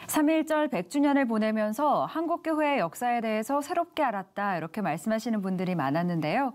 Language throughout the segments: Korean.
3.1절 100주년을 보내면서 한국교회의 역사에 대해서 새롭게 알았다 이렇게 말씀하시는 분들이 많았는데요.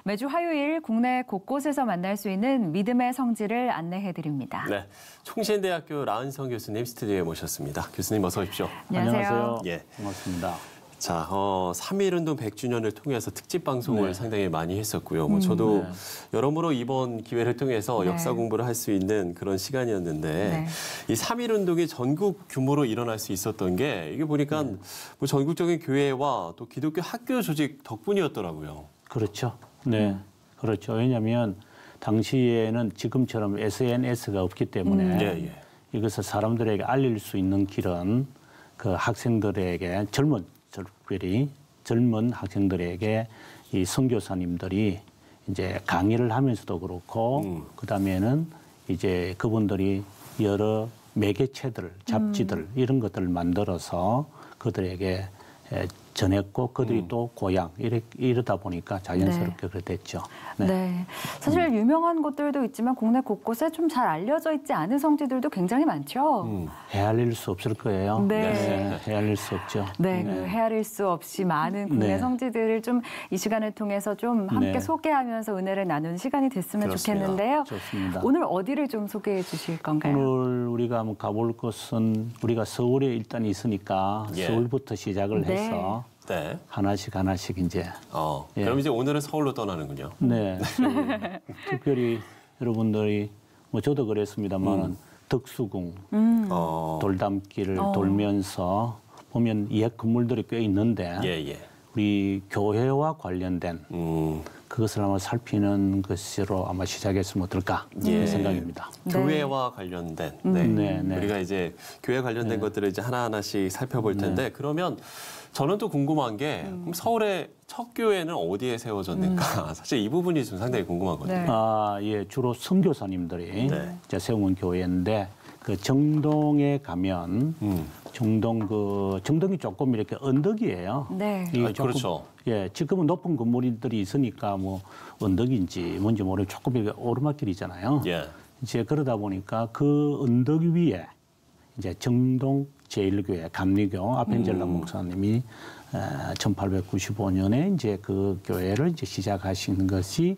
매주 화요일 국내 곳곳에서 만날 수 있는 믿음의 성지를 안내해드립니다. 네, 총신대학교 라은성 교수님 스튜디오에 모셨습니다. 교수님 어서 오십시오. 안녕하세요. 예, 고맙습니다. 자, 3.1운동 100주년을 통해서 특집 방송을 상당히 많이 했었고요. 저도 여러모로 이번 기회를 통해서 역사 공부를 할 수 있는 그런 시간이었는데 이 3.1운동이 전국 규모로 일어날 수 있었던 게 이게 보니까 뭐 전국적인 교회와 또 기독교 학교 조직 덕분이었더라고요. 그렇죠. 네, 그렇죠. 왜냐하면 당시에는 지금처럼 SNS가 없기 때문에 이것을 사람들에게 알릴 수 있는 길은 그 학생들에게 특별히 젊은 학생들에게 이 선교사님들이 이제 강의를 하면서도 그렇고 그다음에는 이제 그분들이 여러 매개체들, 잡지들 이런 것들을 만들어서 그들에게 전했고 그들이 또 고향 이러다 보니까 자연스럽게 그렇게 됐죠. 네. 사실 유명한 곳들도 있지만 국내 곳곳에 좀 잘 알려져 있지 않은 성지들도 굉장히 많죠. 헤아릴 수 없을 거예요. 네. 헤아릴 수 없죠. 네, 그 헤아릴 수 없이 많은 국내 성지들을 좀 이 시간을 통해서 좀 함께 소개하면서 은혜를 나누는 시간이 됐으면 좋겠는데요. 좋습니다. 오늘 어디를 좀 소개해 주실 건가요? 오늘 우리가 가볼 곳은 우리가 서울에 일단 있으니까 서울부터 시작을 해서 하나씩 이제. 그럼 이제 오늘은 서울로 떠나는군요. 네. 특별히 여러분들이 뭐 저도 그랬습니다만은 덕수궁, 돌담길을 돌면서 보면 옛 건물들이 꽤 있는데 우리 교회와 관련된 그것을 아마 살피는 것으로 아마 시작했으면 어떨까 생각입니다. 교회와 관련된 우리가 이제 교회 관련된 것들을 이제 하나하나씩 살펴볼 텐데 그러면 저는 또 궁금한 게 그럼 서울의 첫 교회는 어디에 세워졌는가? 사실 이 부분이 좀 상당히 궁금하거든요. 주로 선교사님들이 이제 세운 교회인데 그 정동에 가면 정동이 조금 이렇게 언덕이에요. 그렇죠. 지금은 높은 건물들이 있으니까 뭐 언덕인지 뭔지 모르고 조금 이렇게 오르막길이잖아요. 이제 그러다 보니까 그 언덕 위에 이제 정동 제1교회 감리교 아펜젤라 목사님이 1895년에 이제 그 교회를 이제 시작하신 것이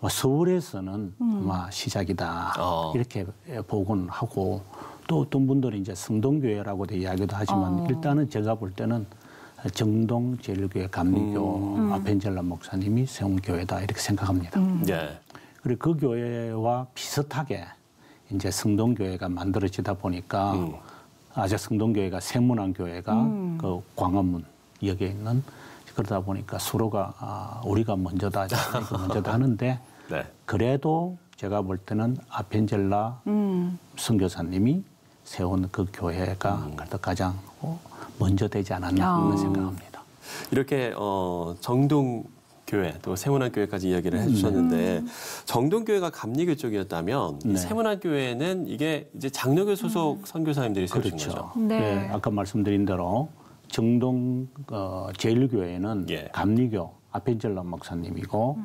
서울에서는 아마 시작이다 이렇게 보곤 하고 또 어떤 분들이 이제 성동교회라고도 이야기도 하지만 일단은 제가 볼 때는 정동 제1교회 감리교 아펜젤라 목사님이 세운 교회다 이렇게 생각합니다. 그리고 그 교회와 비슷하게 이제 성동교회가 만들어지다 보니까 아재 성동교회가 세문안교회가 그 광화문 여기에 있는 그러다 보니까 서로가 우리가 먼저다 먼저다 하는데 그래도 제가 볼 때는 아펜젤라 선교사님이 세운 그 교회가 그래도 가장 먼저 되지 않았나 생각합니다. 이렇게 정동 교회 또 세문안 교회까지 이야기를 해주셨는데 정동교회가 감리교 쪽이었다면 이 세문안 교회는 이게 이제 장로교 소속 선교사님들이 세우신 거죠. 아까 말씀드린 대로 정동 제1교회는 감리교 아펜젤라 목사님이고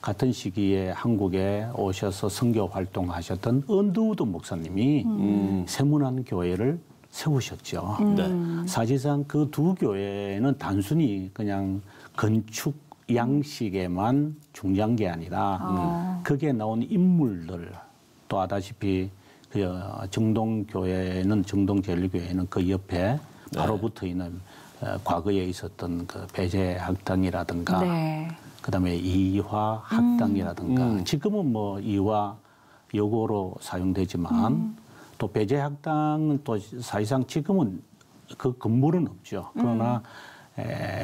같은 시기에 한국에 오셔서 선교 활동하셨던 언더우드 목사님이 세문안 교회를 세우셨죠. 사실상 그 두 교회는 단순히 그냥 건축 양식에만 중요한 게 아니라 거기에 나온 인물들 또 아다시피 그 정동교회는 정동제일교회는 그 옆에 바로 붙어 있는 과거에 있었던 그 배제학당이라든가 그다음에 이화학당이라든가 지금은 뭐 이화 여고로 사용되지만 또 배제학당은 또 사실상 지금은 그 건물은 없죠. 그러나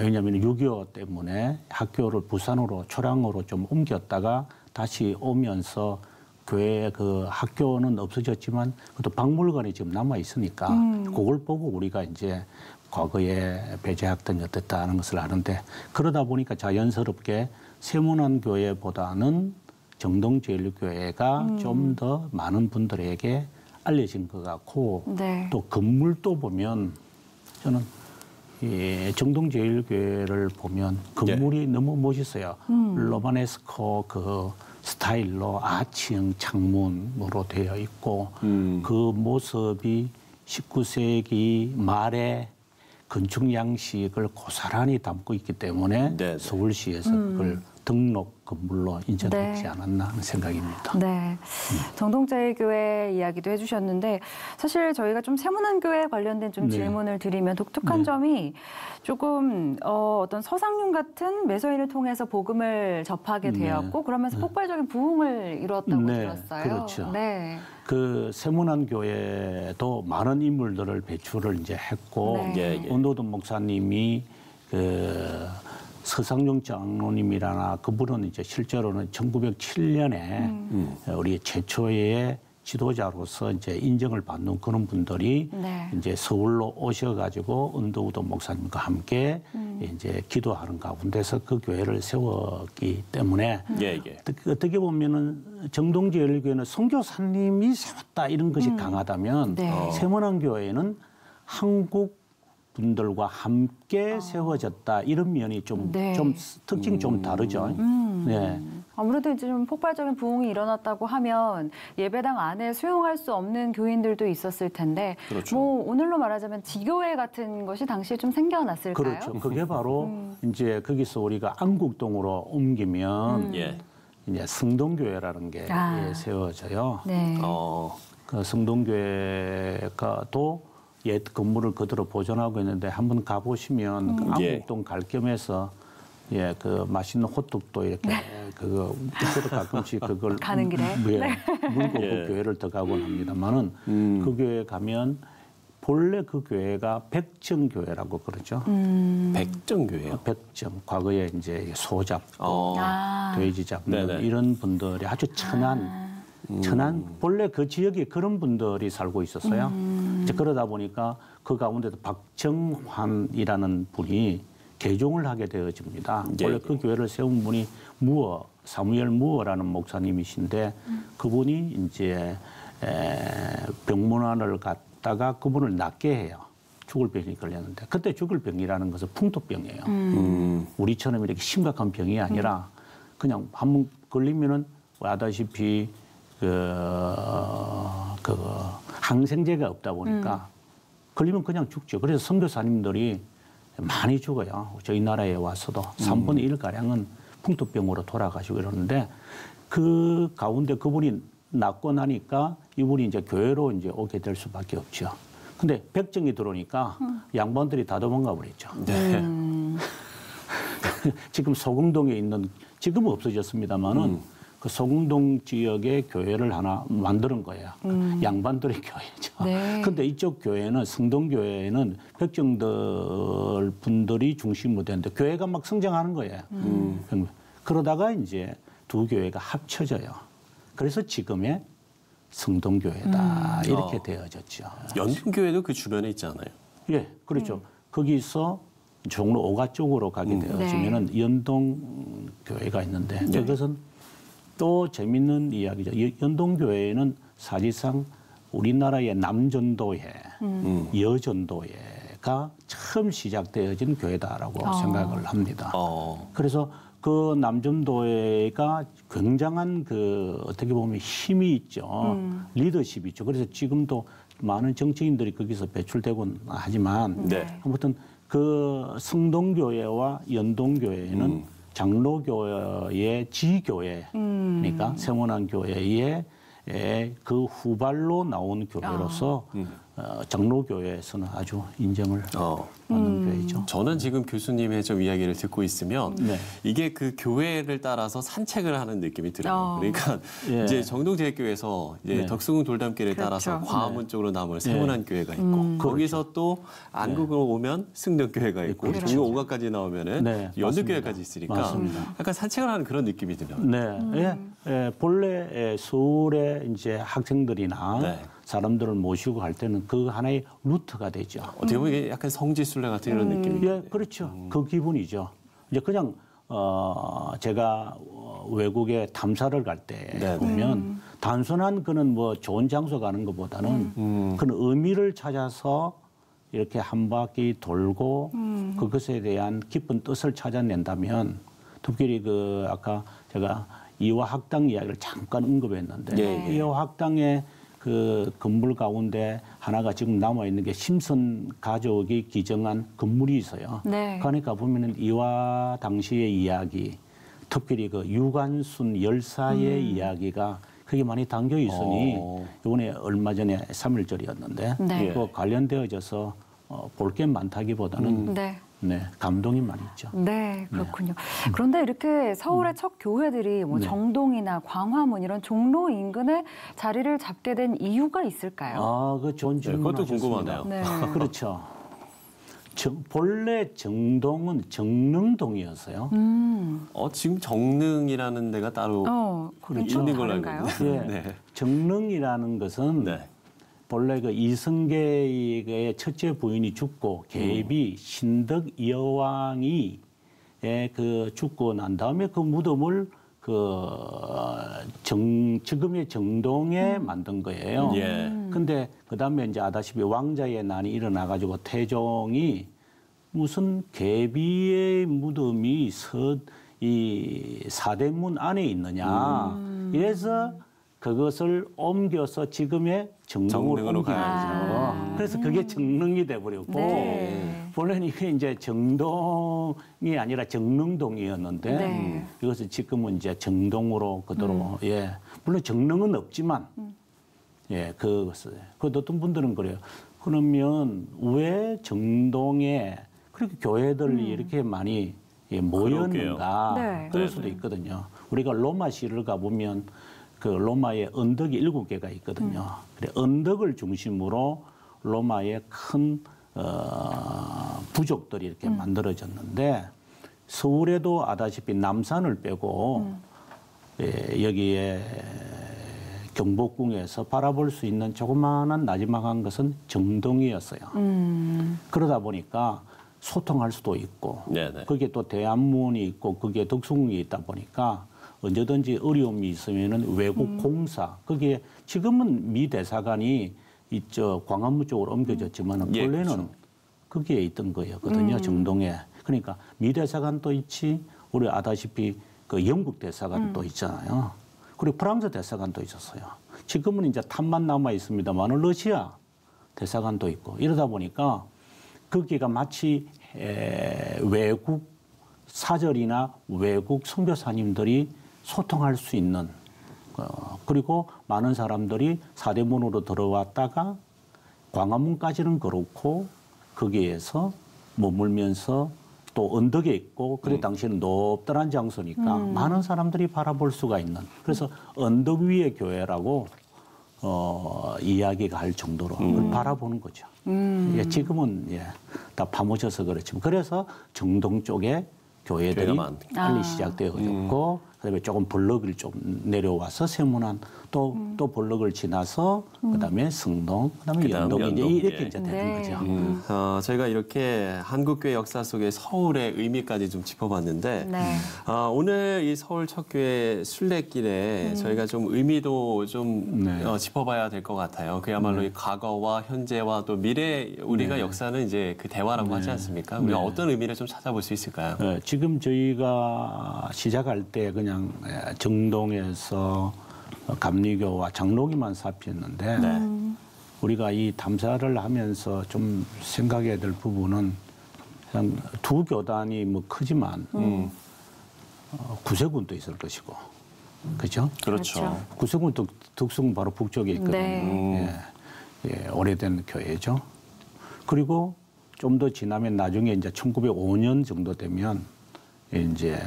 왜냐하면 6.25 때문에 학교를 부산으로 초량으로 좀 옮겼다가 다시 오면서 교회 그 학교는 없어졌지만 그것도 박물관이 지금 남아 있으니까 그걸 보고 우리가 이제 과거에 배제학당이 어땠다는 것을 아는데 그러다 보니까 자연스럽게 세문안 교회보다는 정동제일교회가 좀 더 많은 분들에게 알려진 것 같고 또 건물도 보면 저는 정동제일교회를 보면 건물이 너무 멋있어요. 로마네스코 그 스타일로 아치형 창문으로 되어 있고 그 모습이 19세기 말에 건축 양식을 고스란히 담고 있기 때문에 네네. 서울시에서 그걸 등록 건물로 인정하지 않았나 하는 생각입니다. 네, 정동제일교회 이야기도 해주셨는데 사실 저희가 좀 세문안교회 관련된 좀 질문을 드리면 독특한 점이 조금 어떤 서상륜 같은 매서인을 통해서 복음을 접하게 되었고 그러면서 폭발적인 부흥을 이루었다고 들었어요. 그렇죠. 네. 그 세문안교회도 많은 인물들을 배출을 이제 했고 은도돈 목사님이 그 서상용 장로님이라나 그분은 이제 실제로는 1907년에 우리 최초의 지도자로서 이제 인정을 받는 그런 분들이 이제 서울로 오셔가지고 은도우돈 목사님과 함께 이제 기도하는 가운데서 그 교회를 세웠기 때문에 어떻게 보면은 정동제일교회는 선교사님이 세웠다 이런 것이 강하다면 세문안교회는 한국 분들과 함께 세워졌다 이런 면이 좀 특징이 좀 다르죠. 네. 아무래도 이제 좀 폭발적인 부흥이 일어났다고 하면 예배당 안에 수용할 수 없는 교인들도 있었을 텐데, 뭐 오늘로 말하자면 지교회 같은 것이 당시에 좀 생겨났을까요? 그렇죠. 그게 바로 이제 거기서 우리가 안국동으로 옮기면 이제 성동교회라는 게 세워져요. 네. 그 성동교회가 또 옛 건물을 그대로 보존하고 있는데 한번 가보시면 그 안국동 갈 겸해서 그 맛있는 호떡도 이렇게 그거 가끔씩 그걸 가는 길에 물고 그 교회를 들어가곤 합니다만은 그 교회 가면 본래 그 교회가 백정교회라고 그러죠. 백정교회요? 백정. 과거에 이제 소 잡고 돼지 잡는 이런 분들이 아주 천한 본래 그 지역에 그런 분들이 살고 있었어요. 이제 그러다 보니까 그 가운데도 박정환이라는 분이 개종을 하게 되어집니다. 원래 그 교회를 세운 분이 사무엘 무어라는 목사님이신데 그분이 이제 병문안을 갔다가 그분을 낫게 해요. 죽을 병이 걸렸는데 그때 죽을 병이라는 것은 풍토병이에요. 우리처럼 이렇게 심각한 병이 아니라 그냥 한번 걸리면은 아다시피 그 항생제가 없다 보니까 걸리면 그냥 죽죠. 그래서 선교사님들이 많이 죽어요. 저희 나라에 와서도 3분의 1 가량은 풍토병으로 돌아가시고 이러는데 그 가운데 그분이 낫고 나니까 이분이 이제 교회로 이제 오게 될 수밖에 없죠. 근데 백정이 들어오니까 양반들이 다 도망가 버렸죠. 지금 소공동에 있는 지금은 없어졌습니다만은 그 소공동 지역에 교회를 하나 만드는 거예요. 양반들의 교회죠. 근데 이쪽 교회는 성동교회는 백정들 분들이 중심으로 되는데 교회가 막 성장하는 거예요. 그러다가 이제 두 교회가 합쳐져요. 그래서 지금의 성동교회다 이렇게 되어졌죠. 연동교회도 그 주변에 있지 않아요? 예, 그렇죠. 거기서 종로 5가 쪽으로 가게 되어지면은 연동교회가 있는데 그것은 또 재밌는 이야기죠. 연동교회는 사실상 우리나라의 남전도회, 여전도회가 처음 시작되어진 교회다라고 생각을 합니다. 그래서 그 남전도회가 굉장한 그 어떻게 보면 힘이 있죠. 리더십이 있죠. 그래서 지금도 많은 정치인들이 거기서 배출되곤 하지만 아무튼 그 성동교회와 연동교회는 장로교회의 지교회, 그러니까 세문안교회의 그 후발로 나온 교회로서 장로교회에서는 아주 인정을 받는 교회죠. 저는 지금 교수님의 좀 이야기를 듣고 있으면 이게 그 교회를 따라서 산책을 하는 느낌이 들어요. 그러니까 이제 정동제일교회에서 이제 덕수궁 돌담길을 따라서 광화문 쪽으로 나오면 세문안교회가 있고 거기서 또 안국으로 오면 승덕교회가 있고 중로 5가까지 나오면은 연두교회까지 있으니까 약간 산책을 하는 그런 느낌이 들어요. 본래 서울에 이제 학생들이나 사람들을 모시고 갈 때는 그 하나의 루트가 되죠. 어떻게 보면 이게 약간 성지순례 같은 이런 느낌이. 예, 그렇죠. 그 기분이죠. 이제 그냥 제가 외국에 탐사를 갈 때 보면 단순한 그는 뭐 좋은 장소 가는 것보다는 그런 의미를 찾아서 이렇게 한 바퀴 돌고 그것에 대한 깊은 뜻을 찾아낸다면 특별히 그 아까 제가 이화학당 이야기를 잠깐 언급했는데 이화학당의 그 건물 가운데 하나가 지금 남아 있는 게 심슨 가족이 기증한 건물이 있어요. 네. 그 안에 가보면은 이와 당시의 이야기, 특별히 그 유관순 열사의 이야기가 그게 많이 담겨 있으니 이번에 얼마 전에 3.1절이었는데 네. 그 관련되어져서 볼 게 많다기보다는 네. 네, 감동이 많이 있죠. 네, 그렇군요. 그런데 이렇게 서울의 첫 교회들이 뭐 네. 정동이나 광화문 이런 종로 인근에 자리를 잡게 된 이유가 있을까요? 아, 그 좋은 질문 그것도 하셨습니다. 궁금하네요. 네. 그렇죠. 본래 정동은 정릉동이었어요. 지금 정릉이라는 데가 따로 그건 있는 좀 걸로 알고 다른가요? 있는데. 예. 네. 정릉이라는 것은 네. 본래 그 이성계의 첫째 부인이 죽고 계비 신덕 여왕이 그 죽고 난 다음에 그 무덤을 지금의 정동에 만든 거예요. 예. 근데 그 다음에 이제 아다시피 왕자의 난이 일어나가지고 태종이 무슨 계비의 무덤이 이 사대문 안에 있느냐. 이래서 그것을 옮겨서 지금의 정릉으로 옮겨야죠. 그래서 그게 정릉이 돼버렸고 네. 본래는 이게 이제 정동이 아니라 정릉동이었는데 네. 이것을 지금은 이제 정동으로 그대로 예 물론 정릉은 없지만 예 그것을 그 어떤 분들은 그래요. 그러면 왜 정동에 그렇게 교회들이 이렇게 많이 모였는가 네. 그럴 수도 있거든요. 우리가 로마시를 가보면 그 로마의 언덕이 7개가 있거든요. 그래 언덕을 중심으로 로마의 큰 부족들이 이렇게 만들어졌는데 서울에도 아다시피 남산을 빼고 여기에 경복궁에서 바라볼 수 있는 조그마한 나지막한 것은 정동이었어요. 그러다 보니까 소통할 수도 있고 네네. 거기에 또 대안문이 있고 거기에 덕수궁이 있다 보니까 언제든지 어려움이 있으면은 외국 공사 거기에 지금은 미 대사관이 이쪽 광화문 쪽으로 옮겨졌지만 예, 원래는 그렇죠. 거기에 있던 거였거든요. 정동에. 그러니까 미 대사관도 있지 우리 아다시피 그 영국 대사관도 있잖아요. 그리고 프랑스 대사관도 있었어요. 지금은 이제 탑만 남아 있습니다만 러시아 대사관도 있고 이러다 보니까 거기가 마치 외국 사절이나 외국 선교사님들이 소통할 수 있는 그리고 많은 사람들이 사대문으로 들어왔다가 광화문까지는 그렇고 거기에서 머물면서 또 언덕에 있고 그래 당시에는 높다란 장소니까 많은 사람들이 바라볼 수가 있는 그래서 언덕 위의 교회라고 이야기가 할 정도로 그걸 바라보는 거죠. 예, 지금은 다 파묻혀서 그렇지만 그래서 정동 쪽에 교회들이 빨리 시작되어졌고 그다음에 조금 블럭을 좀 내려와서 세문안 또 블럭을 지나서 그다음에 성동 그다음에 연동이 이제 이렇게 이제 되는 거죠. 저희가 이렇게 한국교회 역사 속의 서울의 의미까지 좀 짚어봤는데 오늘 이 서울 첫교회 순례길에 저희가 좀 의미도 좀 짚어봐야 될 것 같아요. 그야말로 이 과거와 현재와 또 미래 우리가 역사는 이제 그 대화라고 하지 않습니까? 우리가 어떤 의미를 좀 찾아볼 수 있을까요? 지금 저희가 시작할 때 그냥 정동에서 감리교와 장로기만 살폈는데 우리가 이 담사를 하면서 좀 생각해야 될 부분은 그냥 두 교단이 뭐 크지만 구세군도 있을 것이고 그죠? 그렇죠. 구세군 덕수궁 바로 북쪽에 있거든요. 네. 오래된 교회죠. 그리고 좀 더 지나면 나중에 이제 1905년 정도 되면 이제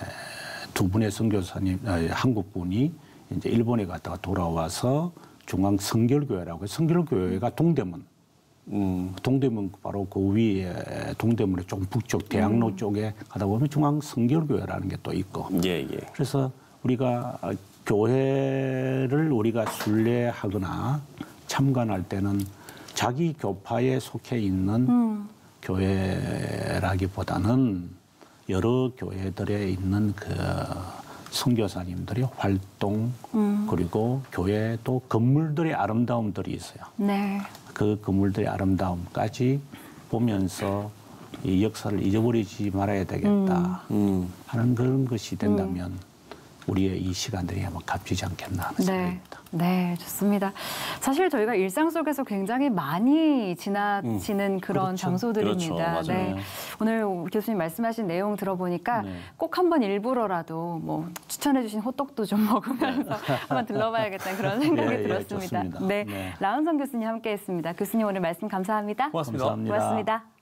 두 분의 선교사님, 한국 분이 이제 일본에 갔다가 돌아와서 중앙 성결교회라고 성결교회가 동대문. 동대문 바로 그 위에 동대문의 조금 북쪽 대학로 쪽에 가다 보면 중앙 성결교회라는 게 또 있고. 예. 그래서 우리가 교회를 우리가 순례하거나 참관할 때는 자기 교파에 속해 있는 교회라기보다는 여러 교회들에 있는 그 선교사님들의 활동 그리고 교회 또 건물들의 아름다움들이 있어요. 네. 그 건물들의 아름다움까지 보면서 이 역사를 잊어버리지 말아야 되겠다 하는 그런 것이 된다면 우리의 이 시간들이 한번 값지지 않겠나 하는 생각입니다. 네, 좋습니다. 사실 저희가 일상 속에서 굉장히 많이 지나치는 그런 그렇죠. 장소들입니다. 그렇죠. 맞아요. 네. 오늘 교수님 말씀하신 내용 들어보니까 꼭 한번 일부러라도 뭐 추천해 주신 호떡도 좀 먹으면서 한번 들러봐야겠다는 그런 생각이 들었습니다. 좋습니다. 네. 라은성 교수님 함께했습니다. 교수님 오늘 말씀 감사합니다. 고맙습니다. 감사합니다. 고맙습니다.